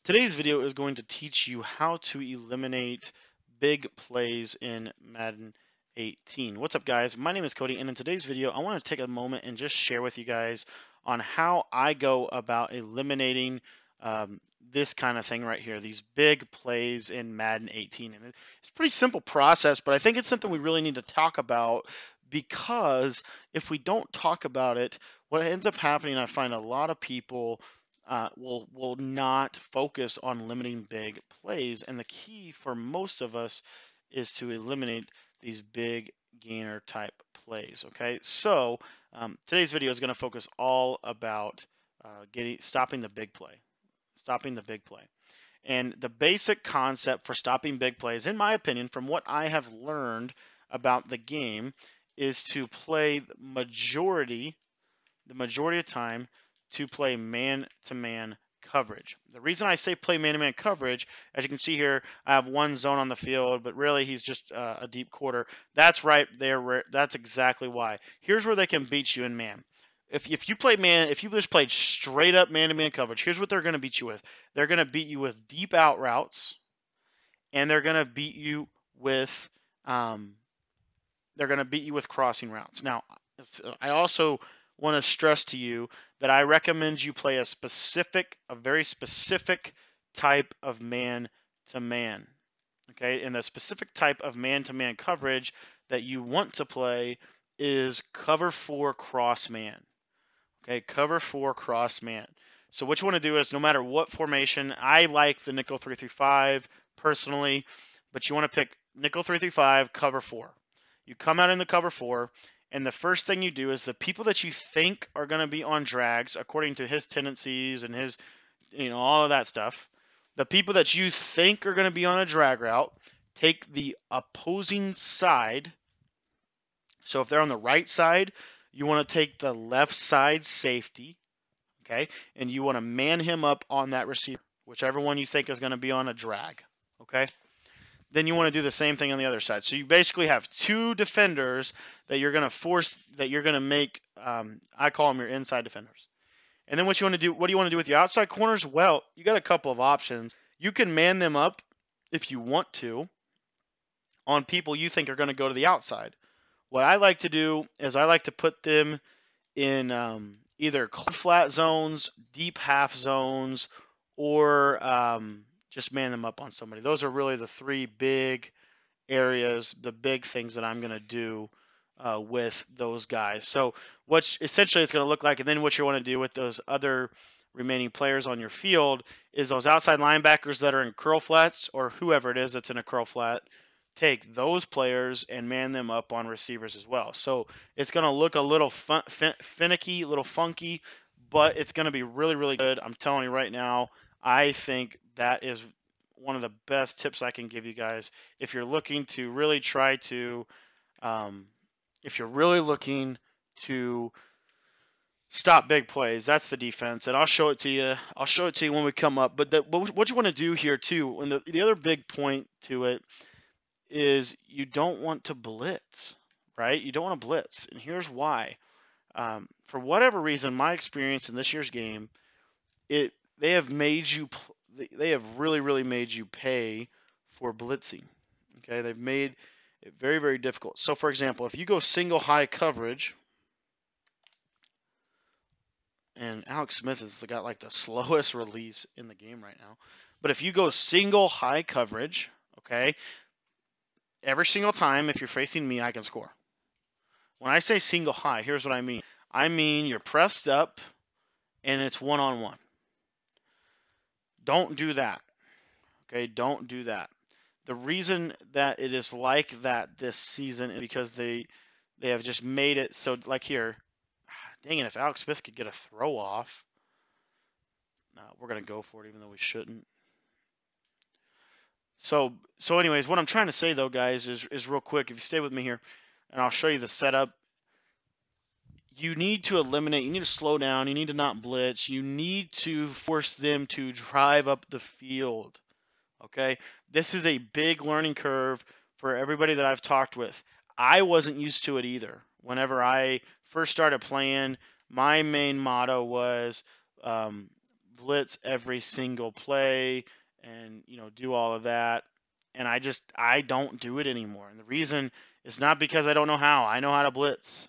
Today's video is going to teach you how to eliminate big plays in Madden 18. What's up, guys? My name is Cody, and in today's video, I want to take a moment and just share with you guys on how I go about eliminating this kind of thing right here, these big plays in Madden 18. And it's a pretty simple process, but I think it's something we really need to talk about because if we don't talk about it, what ends up happening, I find a lot of people will not focus on limiting big plays. And the key for most of us is to eliminate these big gainer type plays. Okay, so today's video is going to focus all about stopping the big play, And the basic concept for stopping big plays, in my opinion, from what I have learned about the game, is to play the majority of time to play man-to-man coverage. The reason I say play man-to-man coverage, as you can see here, I have one zone on the field, but really he's just a deep quarter. That's right there. That's exactly why. Here's where they can beat you in man. If you just played straight up man-to-man coverage, here's what they're going to beat you with. They're going to beat you with deep out routes, and they're going to beat you with crossing routes. Now, I also want to stress to you that I recommend you play a very specific type of man-to-man. Okay, and the specific type of man-to-man coverage that you want to play is cover 4 cross man. Okay, cover 4 cross man. So what you want to do is, no matter what formation, I like the nickel 3-5 personally, but you want to pick nickel 3-5, cover 4. You come out in the cover 4. And the first thing you do is the people that you think are going to be on drags, according to his tendencies and his, all of that stuff, the people that you think are going to be on a drag route, take the opposing side. So if they're on the right side, you want to take the left side safety, okay? And you want to man him up on that receiver, whichever one you think is going to be on a drag, okay? Then you want to do the same thing on the other side. So you basically have two defenders that you're going to make, I call them your inside defenders. And then what do you want to do with your outside corners? Well, you got a couple of options. You can man them up if you want to on people you think are going to go to the outside. What I like to do is I like to put them in either flat zones, deep half zones, or just man them up on somebody. Those are really the three big areas, the big things that I'm going to do with those guys. So what essentially it's going to look like, and then what you want to do with those other remaining players on your field is those outside linebackers that are in curl flats, or whoever it is that's in a curl flat, take those players and man them up on receivers as well. So it's going to look a little finicky, a little funky, but it's going to be really, really good. I'm telling you right now, I think that is one of the best tips I can give you guys if you're looking to really try to, if you're really looking to stop big plays. That's the defense, and I'll show it to you. I'll show it to you when we come up. But what you want to do here too, and the other big point to it is you don't want to blitz, right? You don't want to blitz, and here's why. For whatever reason, my experience in this year's game, they have really, really made you pay for blitzing. Okay, they've made it very, very difficult. So, for example, if you go single high coverage, and Alex Smith has got like the slowest release in the game right now, but if you go single high coverage, okay, every single time if you're facing me, I can score. When I say single high, here's what I mean. I mean you're pressed up and it's one-on-one. Don't do that. Okay, don't do that. The reason that it is like that this season is because they have just made it so, like here, dang it, if Alex Smith could get a throw off, we're going to go for it even though we shouldn't. So anyways, what I'm trying to say though, guys, is real quick, if you stay with me here, and I'll show you the setup. You need to eliminate, you need to slow down, you need to not blitz, you need to force them to drive up the field, okay? This is a big learning curve for everybody that I've talked with. I wasn't used to it either. Whenever I first started playing, my main motto was blitz every single play and, you know, do all of that. And I don't do it anymore. And the reason is not because I don't know how. I know how to blitz.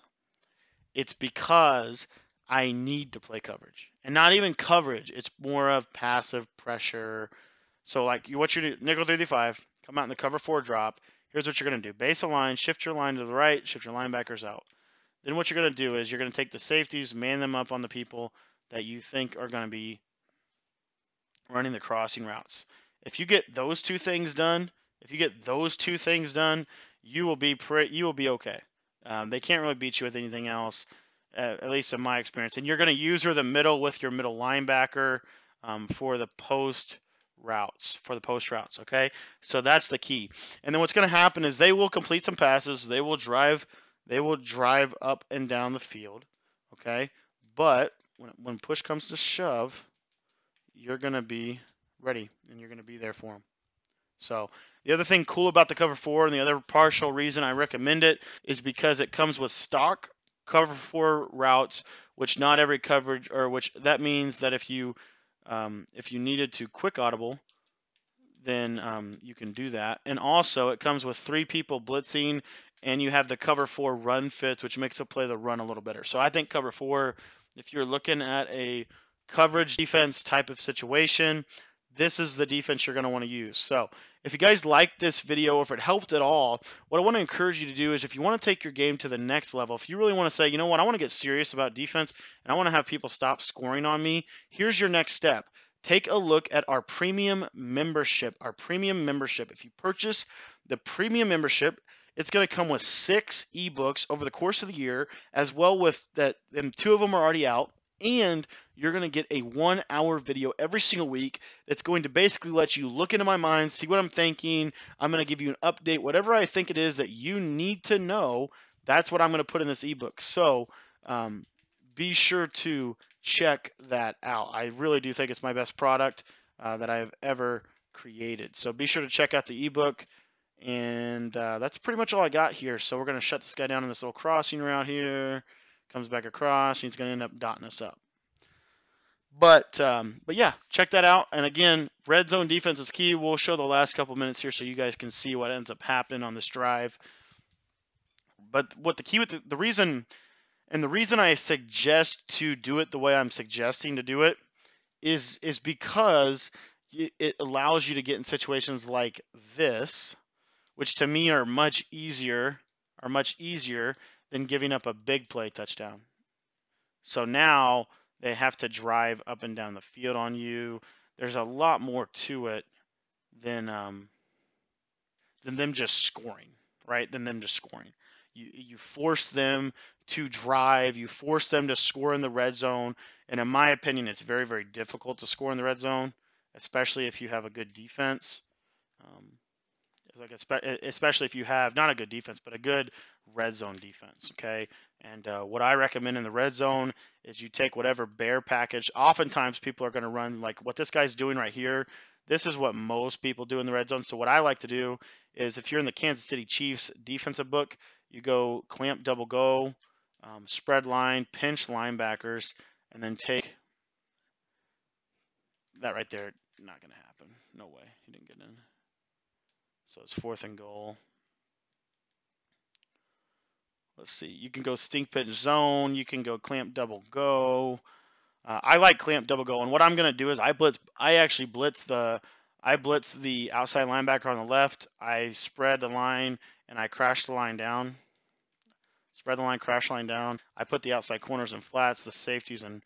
It's because I need to play coverage. And not even coverage. It's more of passive pressure. So like what you do, nickel 3-5, come out in the cover 4 drop. Here's what you're going to do. Base a line, shift your line to the right, shift your linebackers out. Then what you're going to do is you're going to take the safeties, man them up on the people that you think are going to be running the crossing routes. If you get those two things done, you will be okay. They can't really beat you with anything else, at least in my experience. And you're going to use the middle with your middle linebacker for the post routes. Okay, so that's the key. And then what's going to happen is they will complete some passes. They will drive up and down the field. Okay, but when push comes to shove, you're going to be ready and you're going to be there for them. So the other thing cool about the cover 4 and the other partial reason I recommend it is because it comes with stock cover 4 routes, which not every coverage, or which that means that if you needed to quick audible, then you can do that. And also it comes with 3 people blitzing, and you have the cover 4 run fits, which makes it play the run a little better. So I think cover 4, if you're looking at a coverage defense type of situation, this is the defense you're going to want to use. So if you guys liked this video, or if it helped at all, what I want to encourage you to do is, if you want to take your game to the next level, if you really want to say, you know what, I want to get serious about defense and I want to have people stop scoring on me, here's your next step. Take a look at our premium membership. If you purchase the premium membership, it's going to come with 6 ebooks over the course of the year, as well with that, and 2 of them are already out. And you're going to get a 1-hour video every single week that's going to basically let you look into my mind, see what I'm thinking. I'm going to give you an update, whatever I think it is that you need to know. That's what I'm going to put in this ebook. So be sure to check that out. I really do think it's my best product that I've ever created. So be sure to check out the ebook. And that's pretty much all I got here. So we're going to shut this guy down in this little crossing route here. Comes back across, and he's going to end up dotting us up. But yeah, check that out. And again, red zone defense is key. We'll show the last couple minutes here so you guys can see what ends up happening on this drive. But what the key with the reason I suggest to do it the way I'm suggesting to do it is because it allows you to get in situations like this, which to me are much easier than giving up a big play touchdown. So now they have to drive up and down the field on you. There's a lot more to it than them just scoring, right? You force them to drive. You force them to score in the red zone. And in my opinion, it's very, very difficult to score in the red zone, especially if you have a good defense. Especially if you have not a good defense, but a good red zone defense, okay? And what I recommend in the red zone is you take whatever bear package. Oftentimes people are going to run like what this guy's doing right here. This is what most people do in the red zone. So what I like to do is, if you're in the Kansas City Chiefs defensive book, you go clamp, double go, spread line, pinch linebackers, and then take that right there. Not going to happen. No way. He didn't get in. So it's 4th and goal. Let's see. You can go stink pinch zone. You can go clamp double go. I like clamp double go. And what I'm going to do is I actually blitz the outside linebacker on the left. I spread the line and I crash the line down. Spread the line, crash line down. I put the outside corners and flats, the safeties in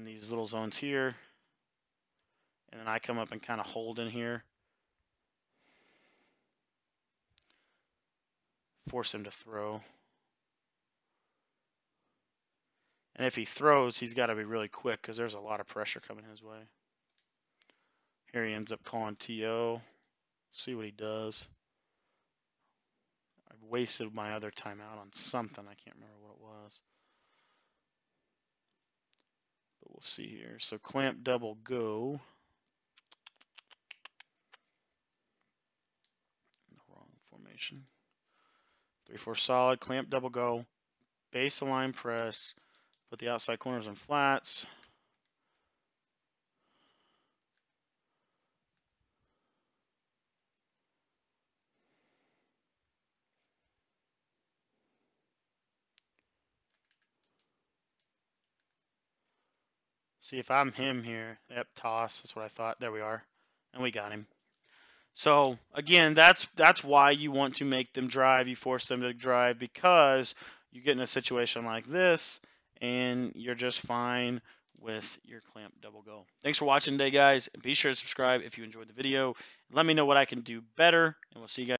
these little zones here. And then I come up and kind of hold in here. Force him to throw. And if he throws, he's got to be really quick because there's a lot of pressure coming his way. Here he ends up calling TO. See what he does. I've wasted my other timeout on something. I can't remember what it was. But we'll see here. So clamp double go. The wrong formation. 3-4 solid, clamp double go, base line press, put the outside corners and flats. See if I'm him here. Yep, toss. That's what I thought. There we are. And we got him. So again, that's why you want to make them drive. You force them to drive because you get in a situation like this and you're just fine with your clamp double go. Thanks for watching today, guys. Be sure to subscribe if you enjoyed the video. Let me know what I can do better, and we'll see you guys.